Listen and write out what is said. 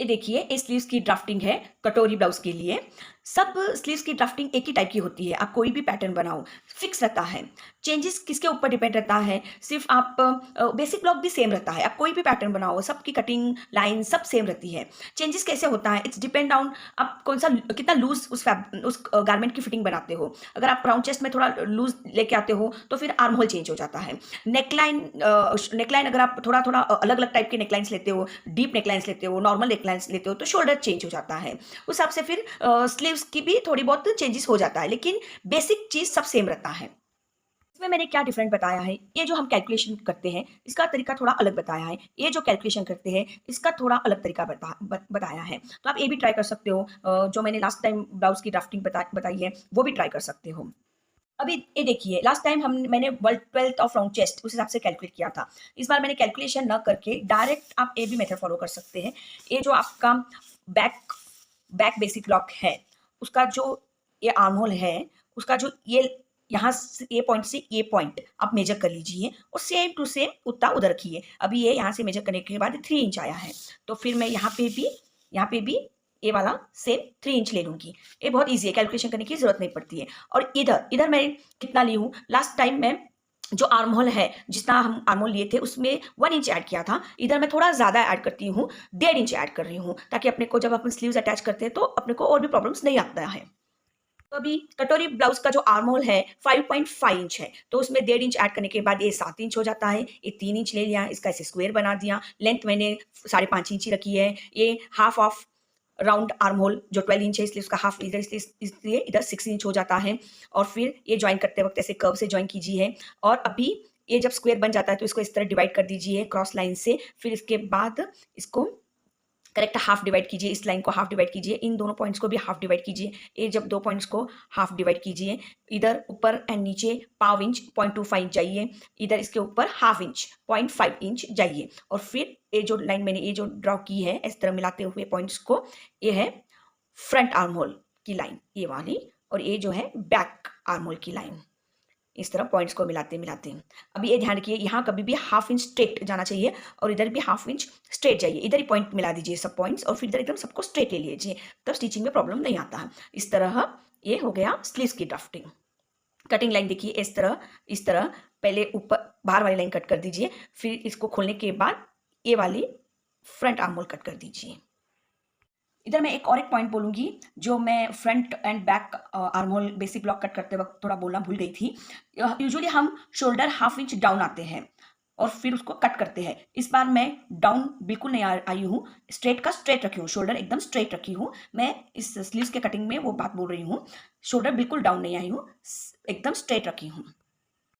ये देखिए, इस स्लीव्स की ड्राफ्टिंग है कटोरी ब्लाउज के लिए। सब स्लीव्स की ड्राफ्टिंग एक ही टाइप की होती है। आप कोई भी पैटर्न बनाओ, फिक्स रहता है। चेंजेस किसके ऊपर डिपेंड रहता है? सिर्फ आप बेसिक ब्लॉक भी सेम रहता है। आप कोई भी पैटर्न बनाओ, सबकी कटिंग लाइन सब सेम रहती है। चेंजेस कैसे होता है? इट्स डिपेंड ऑन आप कौन सा कितना लूज उस गारमेंट की फिटिंग बनाते हो। अगर आप राउंड चेस्ट में थोड़ा लूज लेके आते हो तो फिर आर्म होल चेंज हो जाता है। नेकलाइन अगर आप थोड़ा थोड़ा अलग अलग टाइप के नेकलाइंस लेते हो, डीप नेकलाइंस लेते हो, नॉर्मल नेकलाइंस लेते हो, तो शोल्डर चेंज हो जाता है। उस हिसाब से फिर स्लीव्स की भी थोड़ी बहुत चेंजेस हो जाता है, लेकिन बेसिक चीज सब सेम रहता है। इसमें मैंने क्या डिफरेंट बताया है, ये जो हम कैलकुलेशन करते हैं इसका तरीका थोड़ा अलग बताया है। ये जो कैलकुलेशन करते हैं इसका थोड़ा अलग तरीका बताया है। तो आप ये भी ट्राई कर सकते हो। जो मैंने लास्ट टाइम ब्लाउज की ड्राफ्टिंग बताई है वो भी ट्राई कर सकते हो। अभी ये देखिए, लास्ट टाइम हम मैंने 12th ऑफ राउंड चेस्ट उस हिसाब से कैलकुलेट किया था। इस बार मैंने कैलकुलेशन न करके डायरेक्ट आप ए बी मेथड फॉलो कर सकते हैं। ये जो आपका बैक बैक बेसिक ब्लॉक है, उसका जो ये आर्म होल है, उसका जो ये यहाँ से ये पॉइंट से ये पॉइंट आप मेजर कर लीजिए और सेम टू सेम उतना उधर रखिए। अभी ये यहाँ से मेजर करने के बाद 3 इंच आया है, तो फिर मैं यहाँ पे भी ये वाला सेम 3 इंच ले लूंगी। ये बहुत ईजी है, कैलकुलेशन करने की जरूरत नहीं पड़ती है। और इधर इधर मैं कितना ली हूँ, लास्ट टाइम मैं जो आर्म होल है, जितना हम आर्म होल लिए थे उसमें 1 इंच ऐड किया था। इधर मैं थोड़ा ज्यादा ऐड करती हूँ, 1.5 इंच ऐड कर रही हूँ, ताकि अपने को जब अपन स्लीव्स अटैच करते हैं तो अपने को और भी प्रॉब्लम्स नहीं आता है। तो अभी कटोरी ब्लाउज का जो आर्म होल है 5.5 इंच है, तो उसमें 1.5 इंच ऐड करने के बाद ये 7 इंच हो जाता है। ये 3 इंच ले लिया, इसका ऐसे स्क्वायर बना दिया। लेंथ मैंने 5.5 इंच ही रखी है। ये half of round arm hole जो 12 इंच है, इसलिए उसका हाफ इधर, इसलिए इधर 6 इंच हो जाता है। और फिर ये ज्वाइन करते वक्त ऐसे कर्व से ज्वाइन कीजिए। और अभी ये जब स्क्वायर बन जाता है तो इसको इस तरह डिवाइड कर दीजिए क्रॉस लाइन से। फिर इसके बाद इसको करेक्ट हाफ डिवाइड कीजिए, इस लाइन को हाफ डिवाइड कीजिए, इन दोनों पॉइंट्स को भी हाफ डिवाइड कीजिए। ये जब 2 पॉइंट्स को हाफ डिवाइड कीजिए, इधर ऊपर एंड नीचे पाव इंच 0.25 इंच जाइए, इधर इसके ऊपर हाफ इंच 0.5 इंच जाइए। और फिर ये जो लाइन मैंने ये जो ड्रॉ की है इस तरह मिलाते हुए पॉइंट्स को, ये है फ्रंट आर्म होल की लाइन ये वाली, और ये जो है बैक आर्म होल की लाइन। इस तरह पॉइंट्स को मिलाते मिलाते अभी ये ध्यान रखिए, यहाँ कभी भी हाफ इंच स्ट्रेट जाना चाहिए और इधर भी हाफ इंच स्ट्रेट जाइए। इधर ही पॉइंट मिला दीजिए सब पॉइंट्स, और फिर इधर एकदम सबको स्ट्रेट ले लीजिए, तब स्टिचिंग में प्रॉब्लम नहीं आता है। इस तरह ये हो गया स्लीव्स की ड्राफ्टिंग। कटिंग लाइन देखिए इस तरह पहले ऊपर बाहर वाली लाइन कट कर दीजिए, फिर इसको खोलने के बाद ये वाली फ्रंट आर्म होल कट कर दीजिए। इधर मैं एक और एक पॉइंट बोलूंगी जो मैं front end back arm hole basic block cut करते वक्त थोड़ा बोलना भूल गई थी। यूजुअली हम शोल्डर हाफ इंच डाउन आते हैं और फिर उसको कट करते हैं। इस बार मैं डाउन बिल्कुल नहीं आई हूँ, स्ट्रेट का स्ट्रेट रखी हूँ, शोल्डर एकदम स्ट्रेट रखी हूँ। मैं इस स्लीव्स के कटिंग में वो बात बोल रही हूँ, शोल्डर बिल्कुल डाउन नहीं आई हूँ, एकदम स्ट्रेट रखी हूँ।